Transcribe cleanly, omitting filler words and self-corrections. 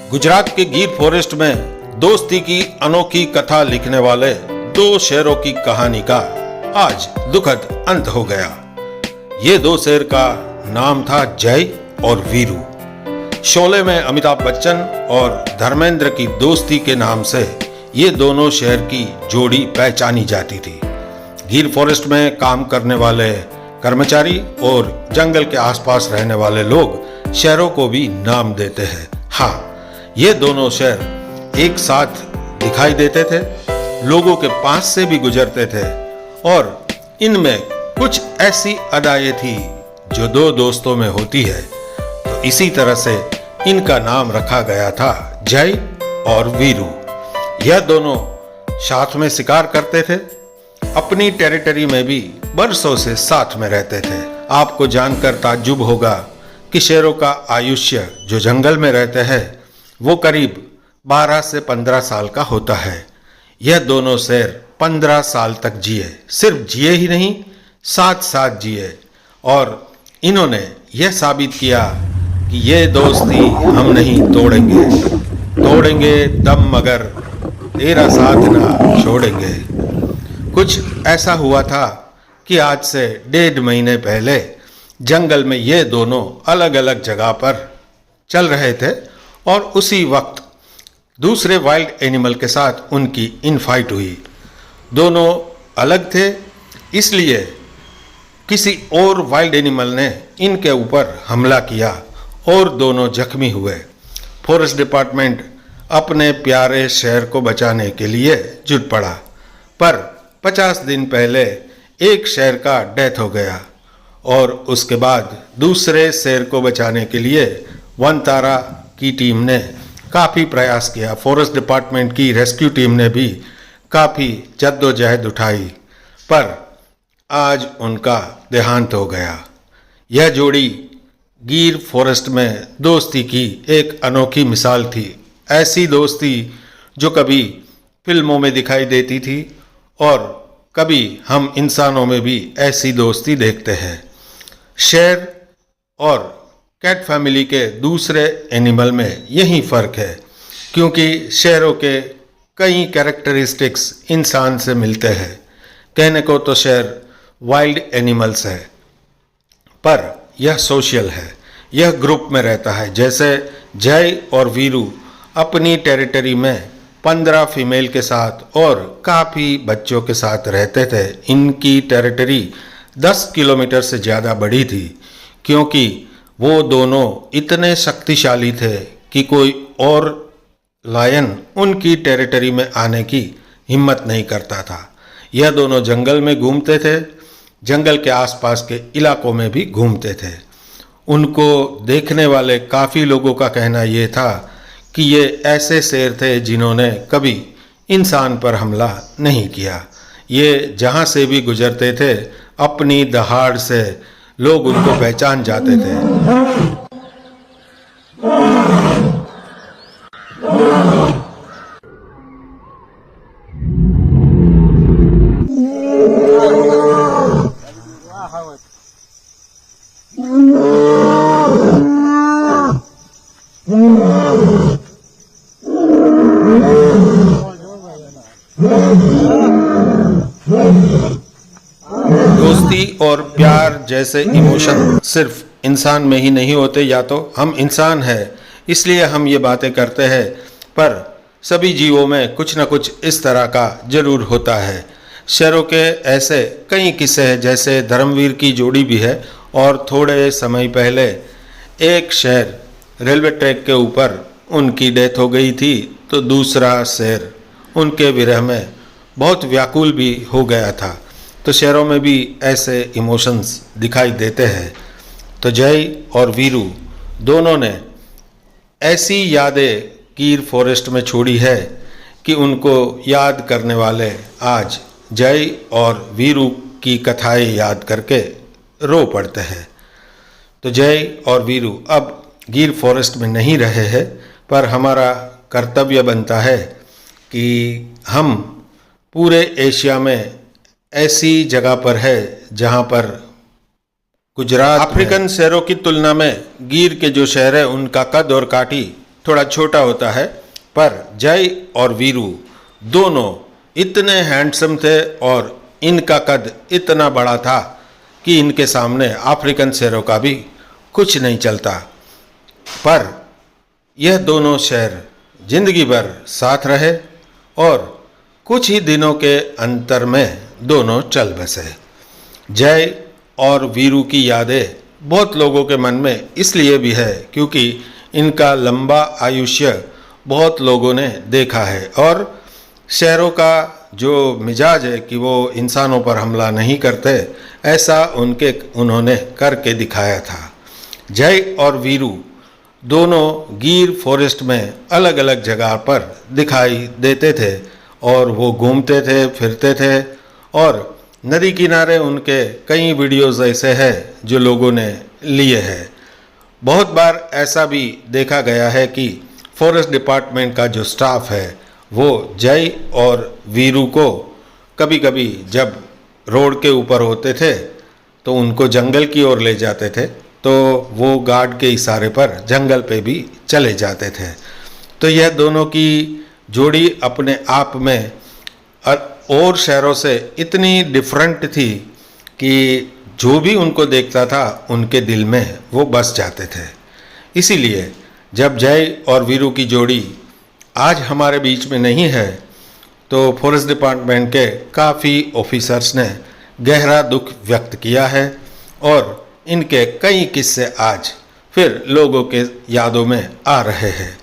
गुजरात के गिर फॉरेस्ट में दोस्ती की अनोखी कथा लिखने वाले दो शेरों की कहानी का आज दुखद अंत हो गया। ये दो शेर का नाम था जय और वीरू। शोले में अमिताभ बच्चन और धर्मेंद्र की दोस्ती के नाम से ये दोनों शेर की जोड़ी पहचानी जाती थी। गिर फॉरेस्ट में काम करने वाले कर्मचारी और जंगल के आसपास रहने वाले लोग शेरों को भी नाम देते हैं। हाँ, ये दोनों शेर एक साथ दिखाई देते थे, लोगों के पास से भी गुजरते थे और इनमें कुछ ऐसी अदाएं थी जो दो दोस्तों में होती है। तो इसी तरह से इनका नाम रखा गया था जय और वीरू। यह दोनों साथ में शिकार करते थे, अपनी टेरिटरी में भी बरसों से साथ में रहते थे। आपको जानकर ताज्जुब होगा कि शेरों का आयुष्य जो जंगल में रहते हैं वो करीब 12 से 15 साल का होता है। यह दोनों शेर 15 साल तक जिए, सिर्फ जिए ही नहीं, साथ साथ जिए और इन्होंने यह साबित किया कि ये दोस्ती हम नहीं तोड़ेंगे दम मगर तेरा साथ ना छोड़ेंगे। कुछ ऐसा हुआ था कि आज से 1.5 महीने पहले जंगल में ये दोनों अलग अलग जगह पर चल रहे थे और उसी वक्त दूसरे वाइल्ड एनिमल के साथ उनकी इनफाइट हुई। दोनों अलग थे, इसलिए किसी और वाइल्ड एनिमल ने इनके ऊपर हमला किया और दोनों जख्मी हुए। फॉरेस्ट डिपार्टमेंट अपने प्यारे शेर को बचाने के लिए जुट पड़ा, पर 50 दिन पहले एक शेर का डेथ हो गया और उसके बाद दूसरे शेर को बचाने के लिए वनतारा की टीम ने काफ़ी प्रयास किया। फॉरेस्ट डिपार्टमेंट की रेस्क्यू टीम ने भी काफ़ी जद्दोजहद उठाई, पर आज उनका देहांत हो गया। यह जोड़ी गिर फॉरेस्ट में दोस्ती की एक अनोखी मिसाल थी। ऐसी दोस्ती जो कभी फिल्मों में दिखाई देती थी और कभी हम इंसानों में भी ऐसी दोस्ती देखते हैं। शेर और कैट फैमिली के दूसरे एनिमल में यही फ़र्क है, क्योंकि शेरों के कई कैरेक्टरिस्टिक्स इंसान से मिलते हैं। कहने को तो शेर वाइल्ड एनिमल्स है, पर यह सोशल है, यह ग्रुप में रहता है। जैसे जय और वीरू अपनी टेरिटरी में 15 फीमेल के साथ और काफ़ी बच्चों के साथ रहते थे। इनकी टेरिटरी 10 किलोमीटर से ज़्यादा बड़ी थी, क्योंकि वो दोनों इतने शक्तिशाली थे कि कोई और लायन उनकी टेरिटरी में आने की हिम्मत नहीं करता था। यह दोनों जंगल में घूमते थे, जंगल के आसपास के इलाकों में भी घूमते थे। उनको देखने वाले काफ़ी लोगों का कहना ये था कि ये ऐसे शेर थे जिन्होंने कभी इंसान पर हमला नहीं किया। ये जहाँ से भी गुजरते थे अपनी दहाड़ से लोग उनको पहचान जाते थे। दोस्ती और प्यार जैसे इमोशन सिर्फ इंसान में ही नहीं होते। या तो हम इंसान हैं इसलिए हम ये बातें करते हैं, पर सभी जीवों में कुछ न कुछ इस तरह का जरूर होता है। शेरों के ऐसे कई किस्से हैं, जैसे धर्मवीर की जोड़ी भी है और थोड़े समय पहले एक शेर रेलवे ट्रैक के ऊपर उनकी डेथ हो गई थी, तो दूसरा शेर उनके विरह में बहुत व्याकुल भी हो गया था। तो शेरों में भी ऐसे इमोशंस दिखाई देते हैं। तो जय और वीरू दोनों ने ऐसी यादें गिर फॉरेस्ट में छोड़ी है कि उनको याद करने वाले आज जय और वीरू की कथाएं याद करके रो पड़ते हैं। तो जय और वीरू अब गिर फॉरेस्ट में नहीं रहे हैं, पर हमारा कर्तव्य बनता है कि हम पूरे एशिया में ऐसी जगह पर है जहाँ पर गुजरात अफ्रीकन शेरों की तुलना में गिर के जो शेर है उनका कद और काठी थोड़ा छोटा होता है, पर जय और वीरू दोनों इतने हैंडसम थे और इनका कद इतना बड़ा था कि इनके सामने अफ्रीकन शेरों का भी कुछ नहीं चलता। पर यह दोनों शेर जिंदगी भर साथ रहे और कुछ ही दिनों के अंतर में दोनों चल बसे। जय और वीरू की यादें बहुत लोगों के मन में इसलिए भी है क्योंकि इनका लंबा आयुष्य बहुत लोगों ने देखा है और शेरों का जो मिजाज है कि वो इंसानों पर हमला नहीं करते, ऐसा उन्होंने करके दिखाया था। जय और वीरू दोनों गिर फॉरेस्ट में अलग अलग जगह पर दिखाई देते थे और वो घूमते थे, फिरते थे और नदी किनारे उनके कई वीडियोस ऐसे हैं जो लोगों ने लिए हैं। बहुत बार ऐसा भी देखा गया है कि फॉरेस्ट डिपार्टमेंट का जो स्टाफ है वो जय और वीरू को कभी कभी जब रोड के ऊपर होते थे तो उनको जंगल की ओर ले जाते थे, तो वो गार्ड के इशारे पर जंगल पे भी चले जाते थे। तो यह दोनों की जोड़ी अपने आप में और शहरों से इतनी डिफरेंट थी कि जो भी उनको देखता था उनके दिल में वो बस जाते थे। इसीलिए जब जय और वीरू की जोड़ी आज हमारे बीच में नहीं है तो फॉरेस्ट डिपार्टमेंट के काफ़ी ऑफिसर्स ने गहरा दुख व्यक्त किया है और इनके कई किस्से आज फिर लोगों के यादों में आ रहे हैं।